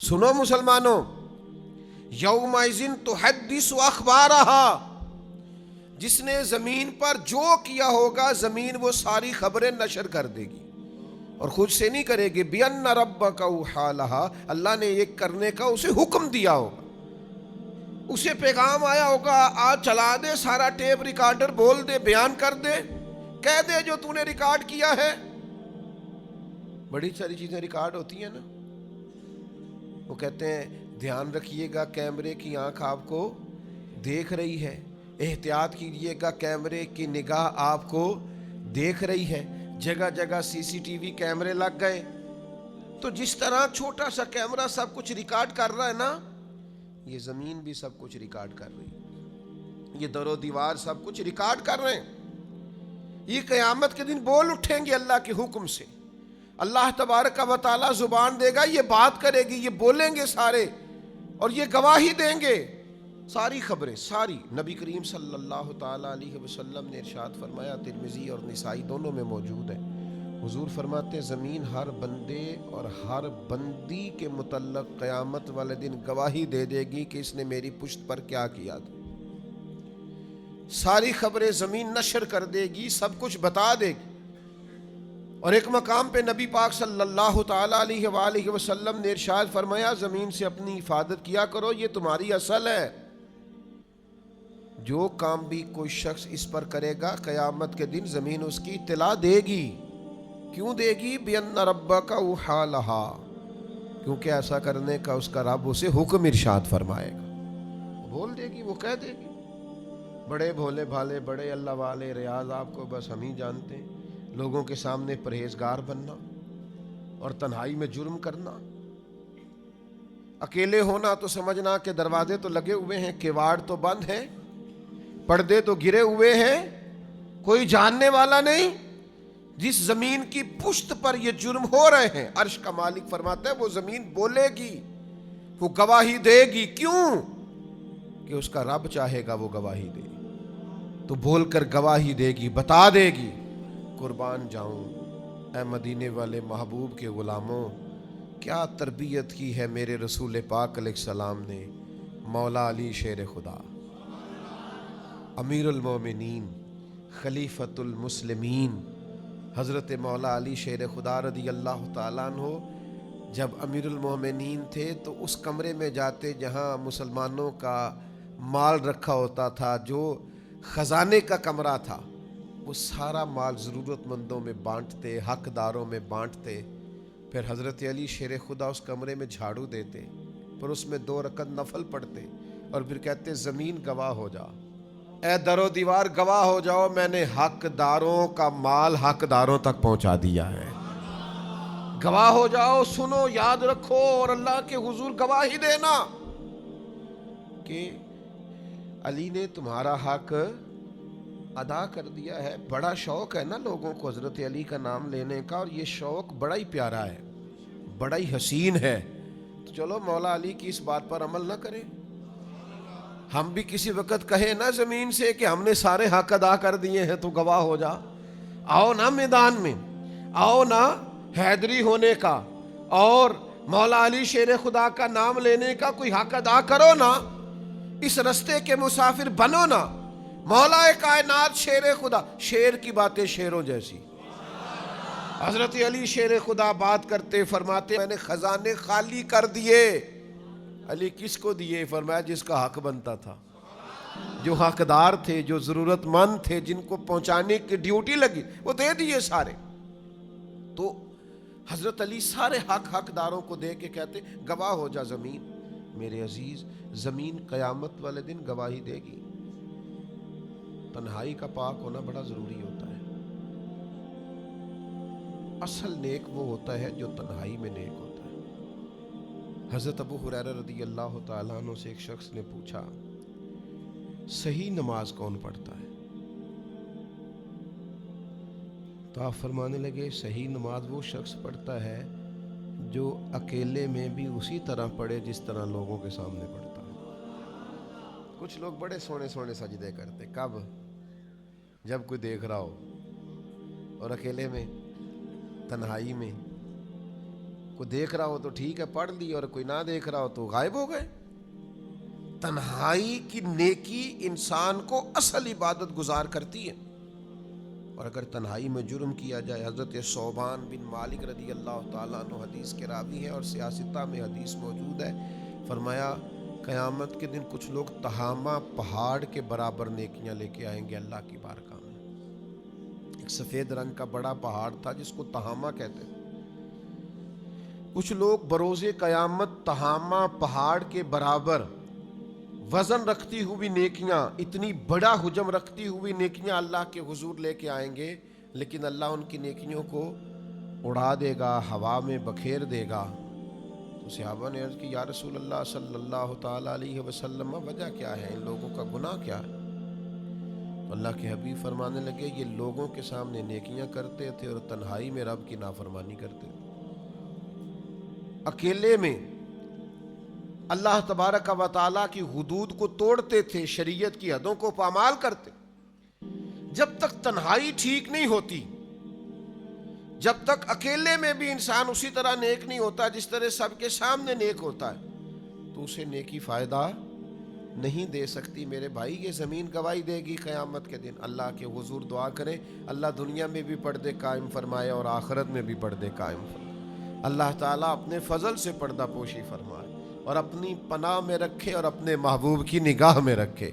سنو مسلمانوں، یومئذ تحدث اخبارہا، جس نے زمین پر جو کیا ہوگا زمین وہ ساری خبریں نشر کر دے گی، اور خود سے نہیں کرے گی۔ بِأَنَّ رَبَّكَ أَوْحَىٰ لَهَا، اللہ نے یہ کرنے کا اسے حکم دیا ہوگا، اسے پیغام آیا ہوگا، آج چلا دے سارا ٹیپ ریکارڈر، بول دے، بیان کر دے، کہہ دے جو تو نے ریکارڈ کیا ہے۔ بڑی ساری چیزیں ریکارڈ ہوتی ہیں نا، وہ کہتے ہیں دھیان رکھیے گا کیمرے کی آنکھ آپ کو دیکھ رہی ہے، احتیاط کیجیے گا کیمرے کی نگاہ آپ کو دیکھ رہی ہے، جگہ جگہ سی سی ٹی وی کیمرے لگ گئے۔ تو جس طرح چھوٹا سا کیمرہ سب کچھ ریکارڈ کر رہا ہے نا، یہ زمین بھی سب کچھ ریکارڈ کر رہی ہے، یہ در و دیوار سب کچھ ریکارڈ کر رہے ہیں۔ یہ قیامت کے دن بول اٹھیں گے اللہ کے حکم سے، اللہ تبارک و تعالیٰ زبان دے گا، یہ بات کرے گی، یہ بولیں گے سارے، اور یہ گواہی دیں گے، ساری خبریں ساری۔ نبی کریم صلی اللہ تعالیٰ علیہ وسلم نے ارشاد فرمایا، ترمذی اور نسائی دونوں میں موجود ہے، حضور فرماتے ہیں زمین ہر بندے اور ہر بندی کے متعلق قیامت والے دن گواہی دے دے گی کہ اس نے میری پشت پر کیا کیا تھا۔ ساری خبریں زمین نشر کر دے گی، سب کچھ بتا دے گی۔ اور ایک مقام پہ نبی پاک صلی اللہ تعالیٰ علیہ وآلہ وسلم نے ارشاد فرمایا، زمین سے اپنی حفاظت کیا کرو، یہ تمہاری اصل ہے۔ جو کام بھی کوئی شخص اس پر کرے گا قیامت کے دن زمین اس کی اطلاع دے گی۔ کیوں دے گی؟ بِأَنَّ رَبَّكَ أَوْحَىٰ لَهَا، کیونکہ ایسا کرنے کا اس کا رب اسے حکم ارشاد فرمائے گا، بول دے گی، وہ کہہ دے گی۔ بڑے بھولے بھالے، بڑے اللہ والے ریاض آپ کو بس ہم ہی جانتے ہیں، لوگوں کے سامنے پرہیزگار بننا اور تنہائی میں جرم کرنا، اکیلے ہونا تو سمجھنا کہ دروازے تو لگے ہوئے ہیں، کیواڑ تو بند ہیں، پردے تو گرے ہوئے ہیں، کوئی جاننے والا نہیں۔ جس زمین کی پشت پر یہ جرم ہو رہے ہیں، عرش کا مالک فرماتا ہے وہ زمین بولے گی، وہ گواہی دے گی۔ کیوں؟ کہ اس کا رب چاہے گا وہ گواہی دے، تو بول کر گواہی دے گی، بتا دے گی۔ قربان جاؤں اے مدینے والے محبوب کے غلاموں، کیا تربیت کی ہے میرے رسول پاک علیہ السلام نے۔ مولا علی شیر خدا، امیر المومنین، خلیفۃ المسلمین، حضرت مولا علی شیر خدا رضی اللہ تعالیٰ عنہ جب امیر المومنین تھے تو اس کمرے میں جاتے جہاں مسلمانوں کا مال رکھا ہوتا تھا، جو خزانے کا کمرہ تھا، وہ سارا مال ضرورت مندوں میں بانٹتے، حق داروں میں بانٹتے۔ پھر حضرت علی شیر خدا اس کمرے میں جھاڑو دیتے، پھر اس میں 2 رکعت نفل پڑھتے، اور پھر کہتے زمین گواہ ہو جا، اے در و دیوار گواہ ہو جاؤ، میں نے حق داروں کا مال حق داروں تک پہنچا دیا ہے۔ گواہ ہو جاؤ، سنو، یاد رکھو، اور اللہ کے حضور گواہی دینا کہ علی نے تمہارا حق ادا کر دیا ہے۔ بڑا شوق ہے نا لوگوں کو حضرت علی کا نام لینے کا، اور یہ شوق بڑا ہی پیارا ہے، بڑا ہی حسین ہے۔ تو چلو مولا علی کی اس بات پر عمل نہ کریں، ہم بھی کسی وقت کہیں نا زمین سے کہ ہم نے سارے حق ادا کر دیے ہیں، تو گواہ ہو جا۔ آؤ نا میدان میں، آؤ نا حیدری ہونے کا اور مولا علی شیر خدا کا نام لینے کا کوئی حق ادا کرو نا، اس رستے کے مسافر بنو نا۔ مولا کائنات شیر خدا، شیر کی باتیں شیروں جیسی۔ حضرت علی شیر خدا بات کرتے فرماتے میں نے خزانے خالی کر دیے۔ علی کس کو دیے؟ فرمایا جس کا حق بنتا تھا، جو حقدار تھے، جو ضرورت مند تھے، جن کو پہنچانے کی ڈیوٹی لگی، وہ دے دیے سارے۔ تو حضرت علی سارے حقداروں کو دے کے کہتے گواہ ہو جا زمین۔ میرے عزیز، زمین قیامت والے دن گواہی دے گی۔ تنہائی کا پاک ہونا بڑا ضروری ہوتا ہے۔ اصل نیک وہ ہوتا ہے جو تنہائی میں نیک ہوتا ہے۔ حضرت ابو ہریرہ رضی اللہ تعالیٰ عنہ سے ایک شخص نے پوچھا صحیح نماز کون پڑھتا ہے؟ تو آپ فرمانے لگے صحیح نماز وہ شخص پڑھتا ہے جو اکیلے میں بھی اسی طرح پڑھے جس طرح لوگوں کے سامنے پڑھتا ہے۔ کچھ لوگ بڑے سونے سونے سجدے کرتے، کب؟ جب کوئی دیکھ رہا ہو، اور اکیلے میں، تنہائی میں کوئی دیکھ رہا ہو تو ٹھیک ہے پڑھ لی، اور کوئی نہ دیکھ رہا ہو تو غائب ہو گئے۔ تنہائی کی نیکی انسان کو اصل عبادت گزار کرتی ہے، اور اگر تنہائی میں جرم کیا جائے، حضرت صوبان بن مالک رضی اللہ تعالیٰ عنہ حدیث کے راوی ہیں اور سیاستہ میں حدیث موجود ہے، فرمایا قیامت کے دن کچھ لوگ تہامہ پہاڑ کے برابر نیکیاں لے کے آئیں گے اللہ کی بارگاہ میں۔ ایک سفید رنگ کا بڑا پہاڑ تھا جس کو تہامہ کہتے تھے۔ کچھ لوگ بروز قیامت تہامہ پہاڑ کے برابر وزن رکھتی ہوئی نیکیاں، اتنی بڑا حجم رکھتی ہوئی نیکیاں اللہ کے حضور لے کے آئیں گے، لیکن اللہ ان کی نیکیوں کو اڑا دے گا، ہوا میں بکھیر دے گا۔ تو صحابہ نے عرض کی یا رسول اللہ صلی اللہ تعالیٰ علیہ وسلم، وجہ کیا ہے، ان لوگوں کا گناہ کیا ہے؟ تو اللہ کے حبیب فرمانے لگے یہ لوگوں کے سامنے نیکیاں کرتے تھے اور تنہائی میں رب کی نافرمانی کرتے تھے۔ اکیلے میں اللہ تبارک و تعالیٰ کی حدود کو توڑتے تھے، شریعت کی حدوں کو پامال کرتے۔ جب تک تنہائی ٹھیک نہیں ہوتی، جب تک اکیلے میں بھی انسان اسی طرح نیک نہیں ہوتا جس طرح سب کے سامنے نیک ہوتا ہے، تو اسے نیکی فائدہ نہیں دے سکتی۔ میرے بھائی یہ زمین گواہی دے گی قیامت کے دن۔ اللہ کے حضور دعا کریں اللہ دنیا میں بھی پردے قائم فرمائے اور آخرت میں بھی پردے قائم فرمائے۔ اللہ تعالیٰ اپنے فضل سے پردہ پوشی فرمائے اور اپنی پناہ میں رکھے اور اپنے محبوب کی نگاہ میں رکھے۔